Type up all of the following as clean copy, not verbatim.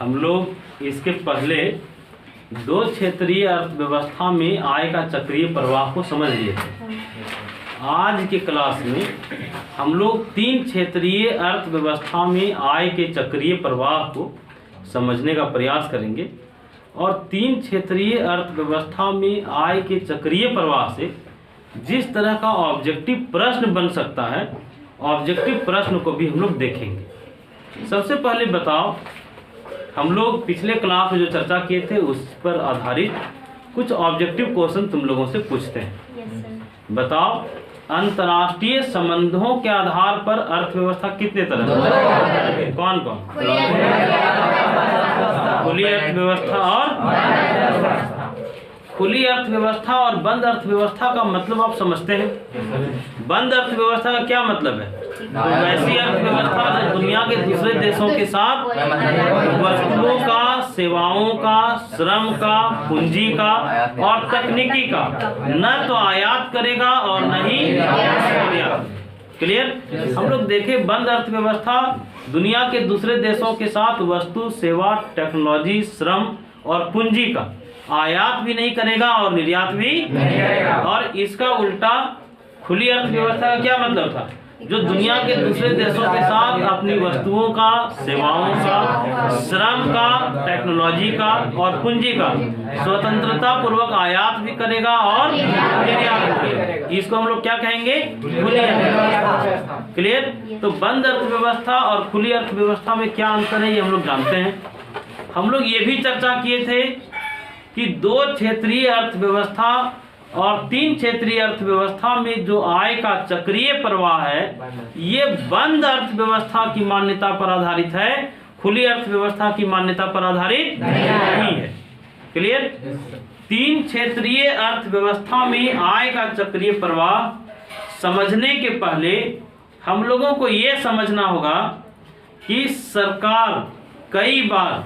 हम लोग इसके पहले दो क्षेत्रीय अर्थव्यवस्था में आय का चक्रीय प्रवाह को समझ लिए थे। आज के क्लास में हम लोग तीन क्षेत्रीय अर्थव्यवस्था में आय के चक्रीय प्रवाह को समझने का प्रयास करेंगे और तीन क्षेत्रीय अर्थव्यवस्था में आय के चक्रीय प्रवाह से जिस तरह का ऑब्जेक्टिव प्रश्न बन सकता है, ऑब्जेक्टिव प्रश्न को भी हम लोग देखेंगे। सबसे पहले बताओ, हम लोग पिछले क्लास में जो चर्चा किए थे उस पर आधारित कुछ ऑब्जेक्टिव क्वेश्चन तुम लोगों से पूछते हैं। बताओ, अंतर्राष्ट्रीय संबंधों के आधार पर अर्थव्यवस्था कितने तरह की? कौन कौन? खुली अर्थव्यवस्था और खुली अर्थव्यवस्था और बंद अर्थव्यवस्था का मतलब आप समझते हैं? बंद अर्थव्यवस्था का क्या मतलब है? तो वैसी अर्थव्यवस्था जो दुनिया के दूसरे देशों के साथ वस्तुओं का, सेवाओं का, श्रम का, पूंजी का और तकनीकी का न तो आयात करेगा और न ही निर्यात। क्लियर? हम लोग देखें, बंद अर्थव्यवस्था दुनिया के दूसरे देशों के साथ वस्तु, सेवा, टेक्नोलॉजी, श्रम और पूंजी का आयात भी नहीं करेगा और निर्यात भी नहीं करेगा। और इसका उल्टा खुली अर्थव्यवस्था का क्या मतलब था? जो दुनिया के दूसरे देशों के साथ अपनी वस्तुओं का, सेवाओं का, श्रम का, टेक्नोलॉजी का और पूंजी का स्वतंत्रता पूर्वक आयात भी करेगा और निर्यात भी करेगा। इसको हम लोग क्या कहेंगे? खुली अर्थव्यवस्था। क्लियर? तो बंद अर्थव्यवस्था और खुली अर्थव्यवस्था में क्या अंतर है ये हम लोग जानते हैं। हम लोग ये भी चर्चा किए थे कि दो क्षेत्रीय अर्थव्यवस्था और तीन क्षेत्रीय अर्थव्यवस्था में जो आय का चक्रीय प्रवाह है ये बंद अर्थव्यवस्था की मान्यता पर आधारित है, खुली अर्थव्यवस्था की मान्यता पर आधारित नहीं है। क्लियर? तीन क्षेत्रीय अर्थव्यवस्था में आय का चक्रीय प्रवाह समझने के पहले हम लोगों को ये समझना होगा कि सरकार कई बार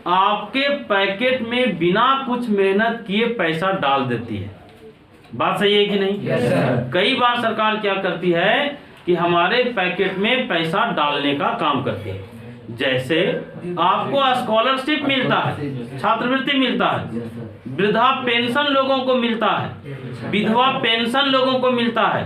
आपके पैकेट में बिना कुछ मेहनत किए पैसा डाल देती है। बात सही है कि नहीं? yes, कई बार सरकार क्या करती है कि हमारे पैकेट में पैसा डालने का काम करती है। जैसे आपको स्कॉलरशिप मिलता है, छात्रवृत्ति मिलता है, वृद्धा पेंशन लोगों को मिलता है, विधवा पेंशन लोगों को मिलता है।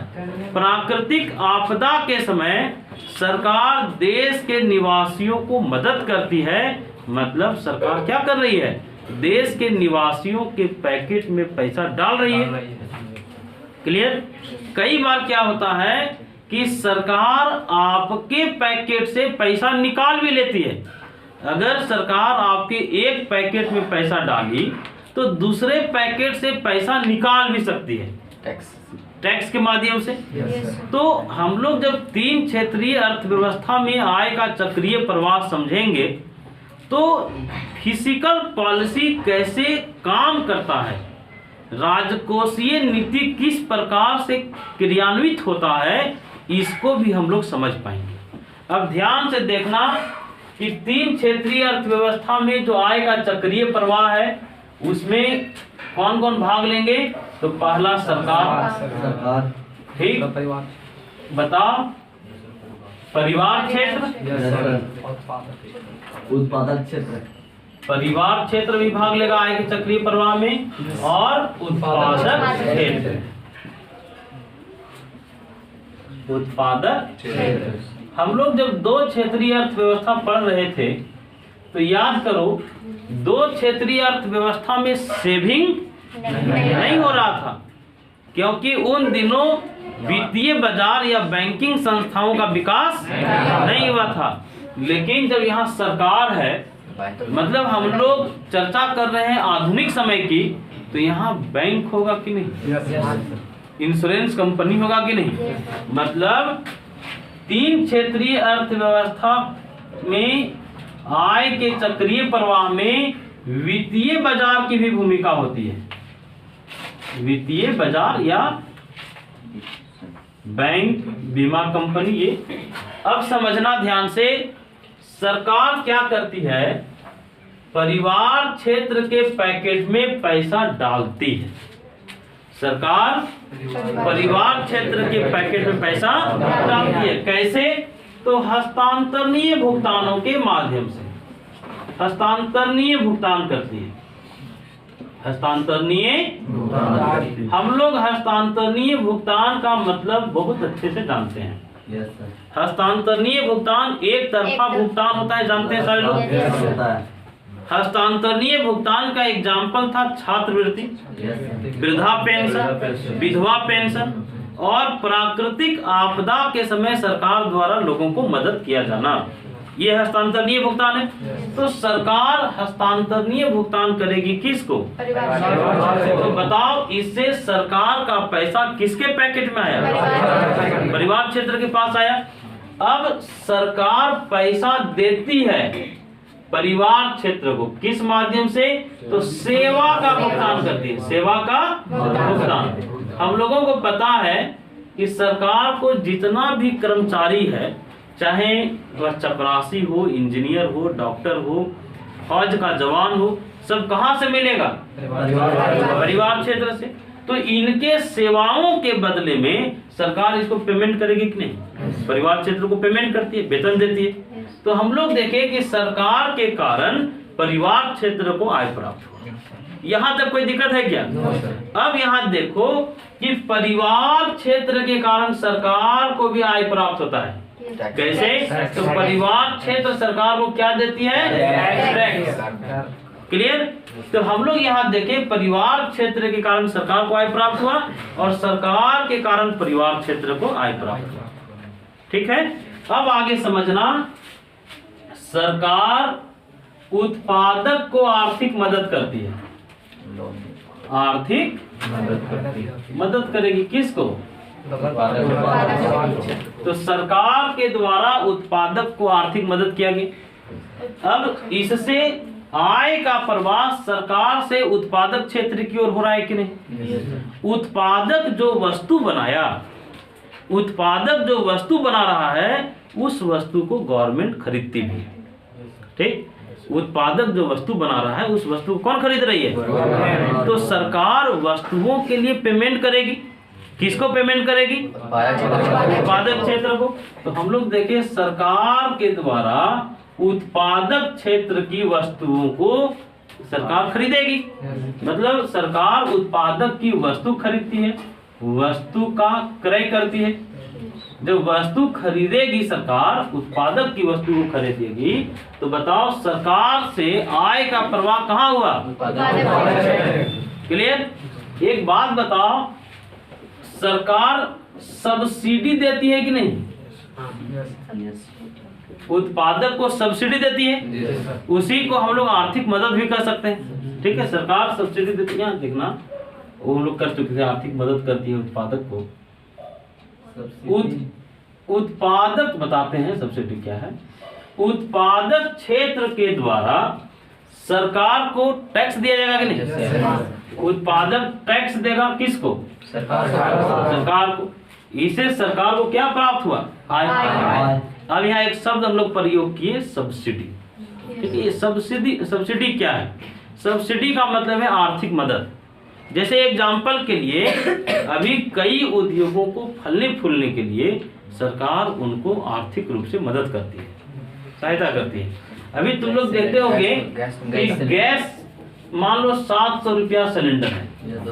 प्राकृतिक आपदा के समय सरकार देश के निवासियों को मदद करती है। मतलब सरकार क्या कर रही है? देश के निवासियों के पैकेट में पैसा डाल रही है। क्लियर? कई बार क्या होता है कि सरकार आपके पैकेट से पैसा निकाल भी लेती है। अगर सरकार आपके एक पैकेट में पैसा डाली तो दूसरे पैकेट से पैसा निकाल भी सकती है, टैक्स के माध्यम से। तो हम लोग जब तीन क्षेत्रीय अर्थव्यवस्था में आय का चक्रीय प्रवाह समझेंगे तो फिजिकल पॉलिसी कैसे काम करता है, राजकोषीय नीति किस प्रकार से क्रियान्वित होता है, इसको भी हम लोग समझ पाएंगे। अब ध्यान से देखना कि तीन क्षेत्रीय अर्थव्यवस्था में जो आय का चक्रीय प्रवाह है उसमें कौन कौन भाग लेंगे? तो पहला सरकार, ठीक, बताओ, परिवार क्षेत्र, उत्पादक क्षेत्र, परिवार क्षेत्र भी भाग लेगा आय के चक्रीय प्रवाह में, और उत्पादक क्षेत्र, उत्पादक क्षेत्र। हम लोग जब दो क्षेत्रीय अर्थव्यवस्था पढ़ रहे थे तो याद करो, दो क्षेत्रीय अर्थव्यवस्था में सेविंग नहीं हो रहा था क्योंकि उन दिनों वित्तीय बाजार या बैंकिंग संस्थाओं का विकास नहीं हुआ था। लेकिन जब यहाँ सरकार है, मतलब हम लोग चर्चा कर रहे हैं आधुनिक समय की, तो यहाँ बैंक होगा कि नहीं? इंश्योरेंस कंपनी होगा कि नहीं? मतलब तीन क्षेत्रीय अर्थव्यवस्था में आय के चक्रीय प्रवाह में वित्तीय बाजार की भी भूमिका होती है। वित्तीय बाजार या बैंक, बीमा कंपनी, ये अब समझना ध्यान से। सरकार क्या करती है? परिवार क्षेत्र के पैकेट में पैसा डालती है। सरकार परिवार क्षेत्र के पैकेट में पैसा डालती है। कैसे? तो हस्तांतरणीय भुगतानों के माध्यम से। हस्तांतरणीय भुगतान करती है। हस्तांतरणीय हम लोग हस्तांतरणीय भुगतान का मतलब बहुत अच्छे से जानते हैं। Yes sir. हस्तांतरणीय भुगतान एक तरफा भुगतान होता है, जानते हैं सारे लोग। होता है। हस्तांतरणीय भुगतान का एग्जाम्पल था छात्रवृत्ति, यस सर। वृद्धा पेंशन, विधवा पेंशन और प्राकृतिक आपदा के समय सरकार द्वारा लोगों को मदद किया जाना, ये हस्तांतरणीय भुगतान है। तो सरकार हस्तांतरणीय भुगतान करेगी किसको? तो बताओ, इससे सरकार का पैसा किसके पैकेट में आया? परिवार क्षेत्र के पास आया। अब सरकार पैसा देती है परिवार क्षेत्र को किस माध्यम से? तो सेवा का भुगतान करती है, सेवा का भुगतान। हम लोगों को पता है कि सरकार को जितना भी कर्मचारी है, चाहे वह चपरासी हो, इंजीनियर हो, डॉक्टर हो, फौज का जवान हो, सब कहाँ से मिलेगा? परिवार क्षेत्र से। तो इनके सेवाओं के बदले में सरकार इसको पेमेंट करेगी कि नहीं? परिवार क्षेत्र को पेमेंट करती है, वेतन देती है। तो हम लोग देखें कि सरकार के कारण परिवार क्षेत्र को आय प्राप्त हुआ। यहाँ तक कोई दिक्कत है क्या? अब यहाँ देखो कि परिवार क्षेत्र के कारण सरकार को भी आय प्राप्त होता है। कैसे? तो परिवार क्षेत्र सरकार को क्या देती है? टैक्स। क्लियर? तो हम लोग यहाँ देखें, परिवार क्षेत्र के कारण सरकार को आय प्राप्त हुआ और सरकार के कारण परिवार क्षेत्र को आय प्राप्त हुआ। ठीक है, अब आगे समझना, सरकार उत्पादक को आर्थिक मदद करती है। आर्थिक मदद करेगी किसको? तो सरकार के द्वारा उत्पादक को आर्थिक मदद किया गया। अब इससे आय का प्रवाह सरकार से उत्पादक क्षेत्र की ओर हो रहा है कि नहीं? उत्पादक जो वस्तु बनाया, उत्पादक जो वस्तु बना रहा है, उस वस्तु को गवर्नमेंट खरीदती भी है। ठीक, उत्पादक जो वस्तु बना रहा है उस वस्तु को कौन खरीद रही है? तो सरकार वस्तुओं के लिए पेमेंट करेगी। किसको पेमेंट करेगी? उत्पादक क्षेत्र को। तो हम लोग देखें, सरकार के द्वारा उत्पादक क्षेत्र की वस्तुओं को सरकार खरीदेगी। मतलब सरकार उत्पादक की वस्तु खरीदती है, वस्तु का क्रय करती है। जब वस्तु खरीदेगी सरकार, उत्पादक की वस्तु को खरीदेगी, तो बताओ सरकार से आय का प्रवाह कहाँ हुआ? क्लियर? एक बात बताओ, सरकार सब्सिडी देती है कि नहीं? उत्पादक को सब्सिडी देती है, उसी को हम लोग आर्थिक मदद भी कर सकते हैं। ठीक है, सरकार सब्सिडी देती है, देखना वो हम लोग कर चुके थे, आर्थिक मदद करती है उत्पादक को। उत्पादक बताते हैं सब्सिडी क्या है। उत्पादक क्षेत्र के द्वारा सरकार को टैक्स दिया जाएगा कि नहीं? उत्पादक टैक्स देगा किसको? सरकार को। इसे सरकार को क्या प्राप्त हुआ? आय। अब यहाँ एक शब्द हम लोग प्रयोग किए, सब्सिडी। ठीक है, ये सब्सिडी क्या है? सब्सिडी का मतलब है आर्थिक मदद। जैसे एग्जाम्पल के लिए, अभी कई उद्योगों को फलने फूलने के लिए सरकार उनको आर्थिक रूप से मदद करती है, सहायता करती है। अभी तुम लोग देखते होंगे कि गैस मान लो 700 रुपया सिलेंडर है।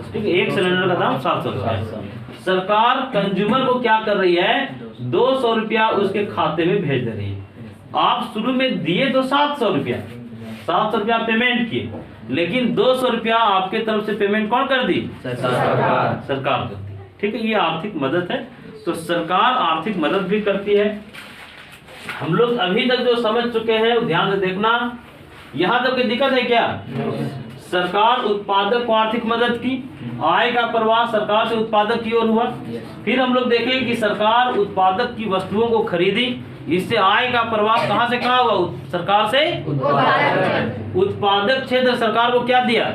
ठीक है, एक सिलेंडर का दाम 700 रुपया। सरकार कंज्यूमर को क्या कर रही है? 200 रुपया उसके खाते में भेज दे रही है। आप शुरू में दिए तो 700 रुपया, 700 रुपया पेमेंट किए, लेकिन 200 रुपया आपके तरफ से पेमेंट कौन कर दी? सरकार कर दी। ठीक है, ये आर्थिक मदद है। तो सरकार आर्थिक मदद भी करती है। हम लोग अभी तक जो समझ चुके हैं ध्यान से देखना। यहाँ तक कोई दिक्कत है क्या? सरकार उत्पादक को आर्थिक मदद की, आय का प्रवाह सरकार से उत्पादक की ओर हुआ। फिर हम लोग देखें कि सरकार उत्पादक की वस्तुओं को खरीदी, इससे आय का प्रवाह कहां से कहां हुआ? सरकार से उत्पादक क्षेत्र सरकार को क्या दिया?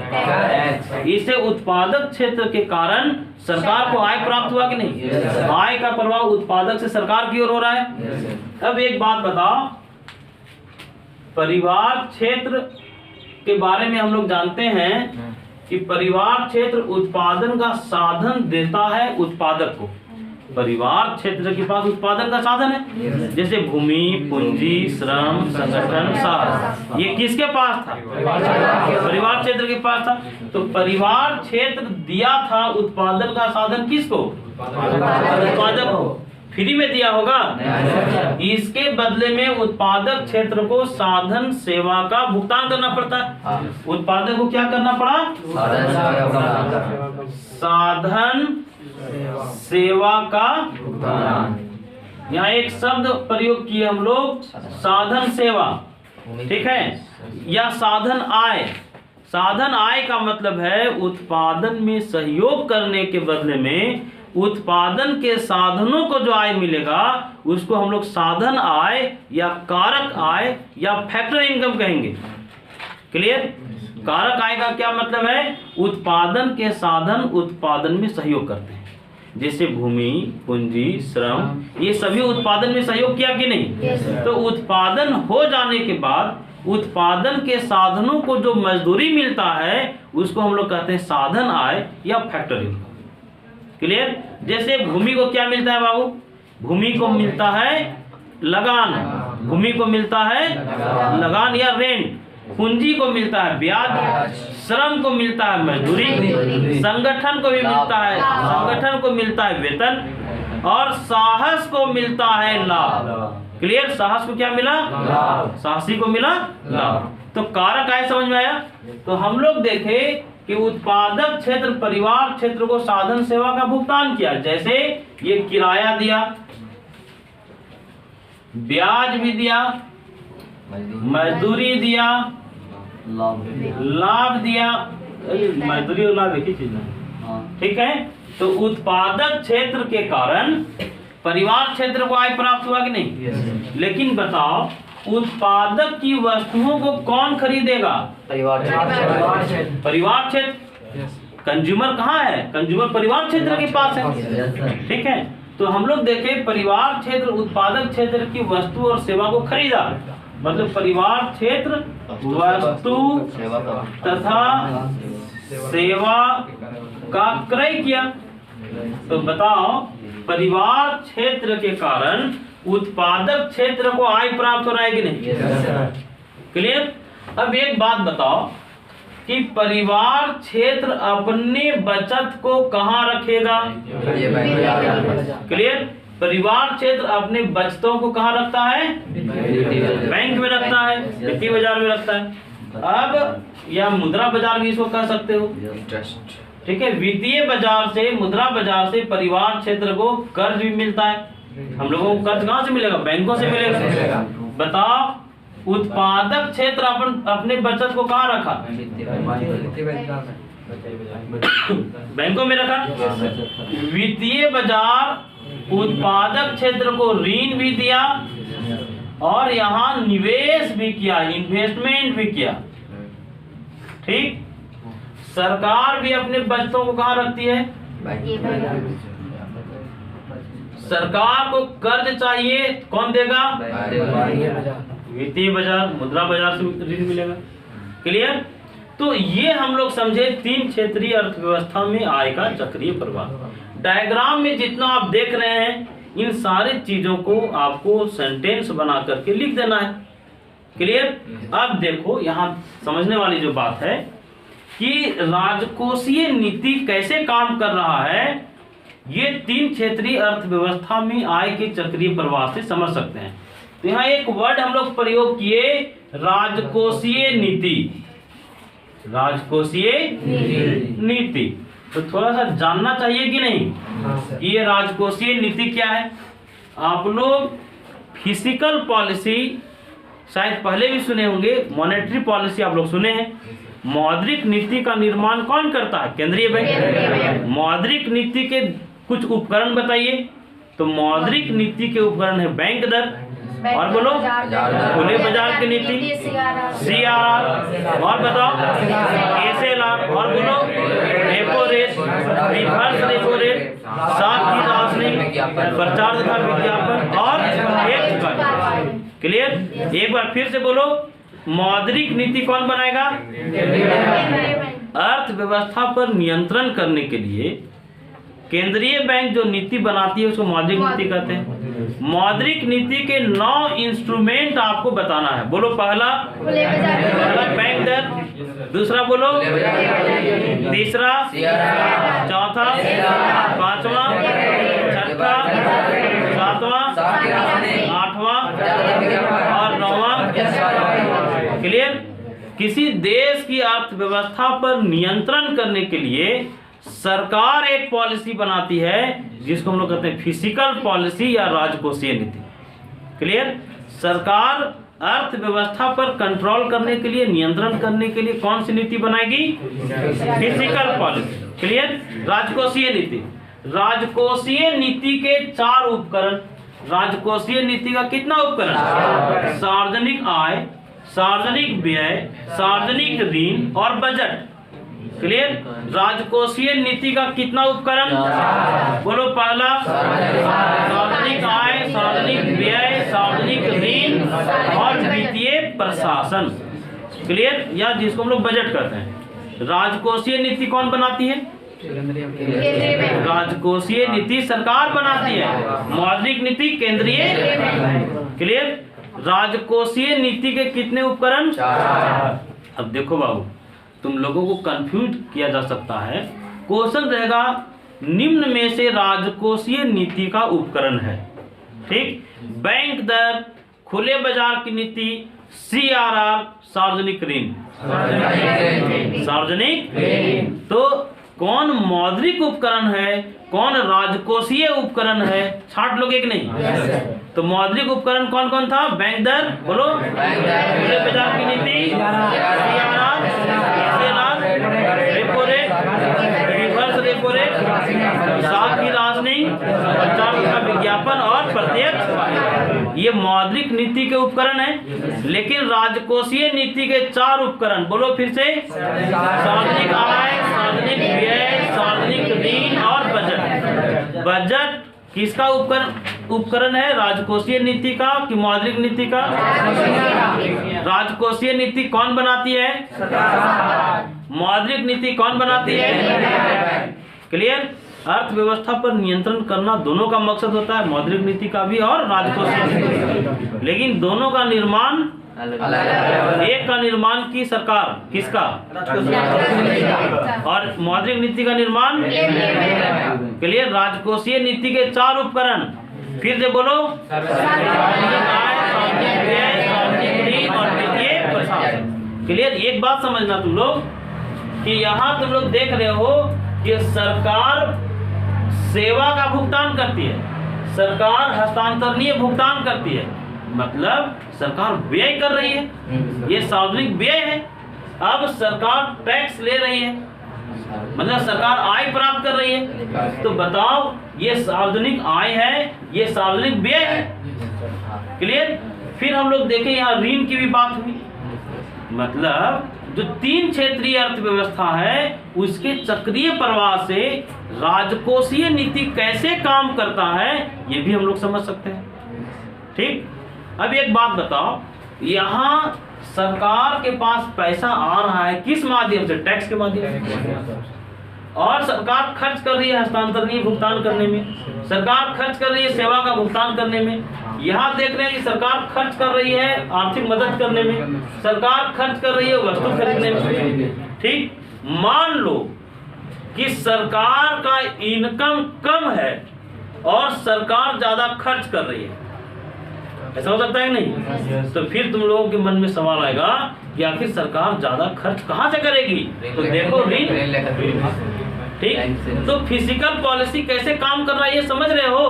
इससे उत्पादक क्षेत्र के कारण सरकार को आय प्राप्त हुआ कि नहीं? आय का प्रवाह उत्पादक से सरकार की ओर हो रहा है। अब एक बात बताओ, परिवार क्षेत्र के बारे में हम लोग जानते हैं कि परिवार क्षेत्र उत्पादन का साधन देता है उत्पादक को। परिवार क्षेत्र के पास उत्पादन का साधन है, जैसे भूमि, पूंजी, श्रम, संगठन, साहस। ये किसके पास था? परिवार क्षेत्र के पास था। तो परिवार क्षेत्र दिया था उत्पादन का साधन किसको? उत्पादक को। फ्री में दिया होगा? इसके बदले में उत्पादक क्षेत्र को साधन सेवा का भुगतान करना पड़ता है। उत्पादक को क्या करना पड़ा? साधन सेवा का भुगतान। यहाँ एक शब्द प्रयोग किए हम लोग, साधन सेवा, ठीक है, या साधन आय। साधन आय का मतलब है उत्पादन में सहयोग करने के बदले में उत्पादन के साधनों को जो आय मिलेगा उसको हम लोग साधन आय या कारक आय या फैक्टर इनकम कहेंगे। क्लियर? कारक आय का क्या मतलब है? उत्पादन के साधन उत्पादन में सहयोग करते हैं, जैसे भूमि, पूंजी, श्रम, ये सभी उत्पादन में सहयोग किया कि नहीं? तो उत्पादन हो जाने के बाद उत्पादन के साधनों को जो मजदूरी मिलता है उसको हम लोग कहते हैं साधन आय या फैक्टर इनकम। क्लियर? जैसे भूमि को क्या मिलता है बाबू? भूमि को मिलता है लगान, भूमि को मिलता है लगान या रेंट, पूंजी को मिलता है ब्याज, श्रम को मिलता है मजदूरी, संगठन को भी मिलता है, संगठन को मिलता है वेतन, और साहस को मिलता है लाभ। क्लियर? साहस को क्या मिला? साहसी को मिला लाभ। तो कारक आय समझ में आया? तो हम लोग देखे कि उत्पादक क्षेत्र परिवार क्षेत्र को साधन सेवा का भुगतान किया, जैसे ये किराया दिया, ब्याज भी दिया, मजदूरी दिया, लाभ दिया। मजदूरी और लाभ एक ही चीज है, ठीक है? तो उत्पादक क्षेत्र के कारण परिवार क्षेत्र को आय प्राप्त हुआ कि नहीं? लेकिन बताओ, उत्पादक की वस्तुओं को कौन खरीदेगा? परिवार क्षेत्र। कंज्यूमर कहाँ है? कंज्यूमर परिवार क्षेत्र के पास है, ठीक है? तो हम लोग देखें परिवार क्षेत्र उत्पादक क्षेत्र की वस्तु और सेवा को खरीदा, मतलब परिवार क्षेत्र वस्तु तथा सेवा का क्रय किया। तो बताओ, परिवार क्षेत्र के कारण उत्पादक क्षेत्र को आय प्राप्त हो रहा है कि नहीं? क्लियर? अब एक बात बताओ कि परिवार क्षेत्र अपने बचत को कहाँ रखेगा? क्लियर? परिवार क्षेत्र अपने बचतों को कहाँ रखता है? बैंक में रखता है, वित्तीय बाजार में रखता है। अब या मुद्रा बाजार भी इसको कह सकते हो, ठीक है? वित्तीय बाजार से, मुद्रा बाजार से परिवार क्षेत्र को कर्ज भी मिलता है। हम लोगों को कर्ज कहाँ से मिलेगा? बैंकों से मिलेगा। बताओ, उत्पादक क्षेत्र अपने बचत को कहाँ रखा? बैंकों में रखा। वित्तीय बाजार उत्पादक क्षेत्र को ऋण भी दिया और यहाँ निवेश भी किया, इन्वेस्टमेंट भी किया, ठीक? सरकार भी अपने बचतों को कहाँ रखती है? सरकार को कर्ज चाहिए, कौन देगा? वित्तीय बाजार, मुद्रा बाजार से ऋण मिलेगा। क्लियर? तो ये हम लोग समझे तीन क्षेत्रीय अर्थव्यवस्था में आय का चक्रीय प्रवाह। डायग्राम में जितना आप देख रहे हैं, इन सारी चीजों को आपको सेंटेंस बना करके लिख देना है। क्लियर? अब देखो, यहाँ समझने वाली जो बात है कि राजकोषीय नीति कैसे काम कर रहा है, ये तीन क्षेत्रीय अर्थव्यवस्था में आय के चक्रीय प्रवाह से समझ सकते हैं। तो यहाँ एक वर्ड हम लोग प्रयोग किए, राजकोषीय नीति। राजकोषीय नीति तो थोड़ा सा जानना चाहिए कि नहीं कि ये राजकोषीय नीति क्या है। आप लोग फिजिकल पॉलिसी शायद पहले भी सुने होंगे, मॉनेटरी पॉलिसी आप लोग सुने हैं। मौद्रिक नीति का निर्माण कौन करता है? केंद्रीय बैंक। मौद्रिक नीति के कुछ उपकरण बताइए। तो मौद्रिक नीति के उपकरण है बैंक दर, और बोलो खुले बाजार की नीति, CRR, और बताओ SLR, और बोलो repo rate, reverse repo rate, साथ ही राशनिंग, प्रचार तथा विज्ञापन और एक कर। क्लियर? एक बार फिर से बोलो, मौद्रिक नीति कौन बनाएगा? अर्थव्यवस्था पर नियंत्रण करने के लिए केंद्रीय बैंक जो नीति बनाती है उसको मौद्रिक नीति कहते हैं। मौद्रिक नीति के 9 इंस्ट्रूमेंट आपको बताना है। बोलो पहला बैंक दर, दूसरा बोलो, तीसरा, चौथा, पांचवा, छठा, सातवां, आठवां और 9वां। क्लियर? किसी देश की अर्थव्यवस्था पर नियंत्रण करने के लिए सरकार एक पॉलिसी बनाती है जिसको हम लोग कहते हैं फिजिकल पॉलिसी या राजकोषीय नीति। क्लियर? सरकार अर्थव्यवस्था पर कंट्रोल करने के लिए, नियंत्रण करने के लिए कौन सी नीति बनाएगी? Physical policy. क्लियर? राजकोषीय नीति। राजकोषीय नीति के 4 उपकरण। राजकोषीय नीति का कितना उपकरण? सार्वजनिक आय, सार्वजनिक व्यय, सार्वजनिक ऋण और बजट। क्लियर? राजकोषीय नीति का कितना उपकरण? बोलो पहला सार्वजनिक आय, सार्वजनिक व्यय, सार्वजनिक ऋण और वित्तीय प्रशासन। क्लियर? या जिसको हम लोग बजट कहते हैं। राजकोषीय नीति कौन बनाती है? राजकोषीय नीति सरकार बनाती है। मौद्रिक नीति केंद्रीय। क्लियर? राजकोषीय नीति के कितने उपकरण? 4। अब देखो बाबू, तुम लोगों को कंफ्यूज किया जा सकता है। क्वेश्चन रहेगा निम्न में से राजकोषीय नीति का उपकरण है। ठीक? बैंक दर, खुले बाजार की नीति, CRR, सार्वजनिक ऋण। सार्वजनिक ऋण। तो कौन मौद्रिक उपकरण है, कौन राजकोषीय उपकरण है? छाट लोगे कि नहीं? तो मौद्रिक उपकरण कौन कौन था? बैंक दर, बोलो, खुले बाजार की नीति, CRR, repo rate, reverse repo rate, साथ ही राशनिंग, प्रचार का विज्ञापन और प्रत्यक्ष। ये मौद्रिक नीति के उपकरण है। लेकिन राजकोषीय नीति के 4 उपकरण, बोलो फिर से, सार्वजनिक आय, सार्वजनिक व्यय, सार्वजनिक ऋण और बजट। बजट किसका उपकरण है? राजकोषीय नीति का कि मौद्रिक नीति का? राजकोषीय नीति कौन बनाती है? मौद्रिक नीति कौन बनाती है? क्लियर? अर्थव्यवस्था पर नियंत्रण करना दोनों का मकसद होता है, मौद्रिक नीति का भी और राजकोषीय नीति। लेकिन दोनों का निर्माण, एक का निर्माण की सरकार, किसका? और मौद्रिक नीति का निर्माण। क्लियर? राजकोषीय नीति के 4 उपकरण, फिर से बोलो, और वित्तीय प्रशासन। क्लियर? एक बात समझना तुम लोग कि यहाँ तुम लोग देख रहे हो कि सरकार सेवा का भुगतान करती है, सरकार हस्तांतरणीय भुगतान करती है, मतलब सरकार व्यय कर रही है। ये सार्वजनिक व्यय है। अब सरकार टैक्स ले रही है, मतलब सरकार आय प्राप्त कर रही है। तो बताओ, ये सार्वजनिक आय है, ये सार्वजनिक व्यय है। क्लियर? फिर हम लोग देखें यहाँ ऋण की भी बात हुई। मतलब जो 3 क्षेत्रीय अर्थव्यवस्था है उसके चक्रीय प्रवाह से राजकोषीय नीति कैसे काम करता है ये भी हम लोग समझ सकते हैं। ठीक? अब एक बात बताओ, यहाँ सरकार के पास पैसा आ रहा है किस माध्यम से? टैक्स के माध्यम से। और सरकार खर्च कर रही है हस्तांतरणीय भुगतान करने में, सरकार खर्च कर रही है सेवा का भुगतान करने में। यहाँ देख रहे हैं कि सरकार खर्च कर रही है आर्थिक मदद करने में, सरकार खर्च कर रही है वस्तु खरीदने में। ठीक? मान लो कि सरकार का इनकम कम है और सरकार ज्यादा खर्च कर रही है, ऐसा हो सकता है नहीं? तो फिर तुम लोगों के मन में सवाल आएगा कि आखिर सरकार ज्यादा खर्च कहाँ से करेगी? तो देखो ऋण। ठीक? तो फिजिकल पॉलिसी कैसे काम कर रहा है ये समझ रहे हो?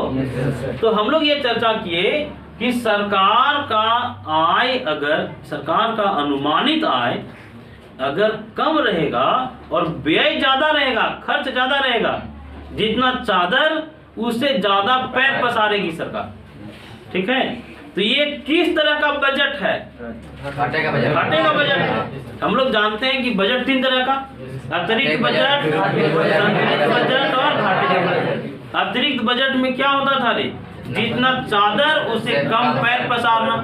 तो हम लोग ये चर्चा किए कि सरकार का आय, अगर सरकार का अनुमानित आय अगर कम रहेगा और व्यय ज्यादा रहेगा, खर्च ज्यादा रहेगा, जितना चादर उससे ज्यादा पैर पसारेगी सरकार। ठीक है? तो ये किस तरह का बजट है? घाटे का बजट। घाटे का बजट है। हम लोग जानते हैं कि बजट 3 तरह का, अतिरिक्त बजट, संतुलित बजट और घाटे का बजट। अतिरिक्त बजट में क्या होता था रे? जितना चादर उससे कम पैर पसारना,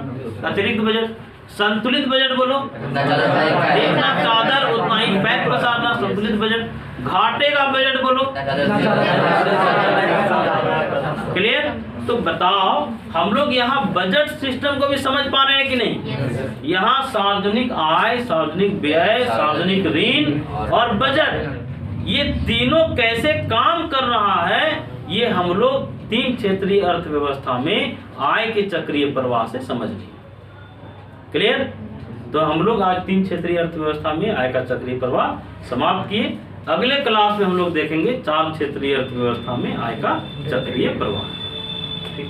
अतिरिक्त बजट। संतुलित बजट बोलो, जितना चादर उतना ही पैक पसारना संतुलित बजट। घाटे का बजट बोलो, क्लियर। तो बताओ हम लोग यहाँ बजट सिस्टम को भी समझ पा रहे हैं कि नहीं? यहाँ सार्वजनिक आय, सार्वजनिक व्यय, सार्वजनिक ऋण और बजट, ये तीनों कैसे काम कर रहा है, ये हम लोग 3 क्षेत्रीय अर्थव्यवस्था में आय के चक्रीय प्रवाह से समझ लिए। क्लियर। तो हम लोग आज 3 क्षेत्रीय अर्थव्यवस्था में आय का चक्रीय प्रवाह समाप्त किए। अगले क्लास में हम लोग देखेंगे 4 क्षेत्रीय अर्थव्यवस्था में आय का चक्रीय प्रवाह। ठीक।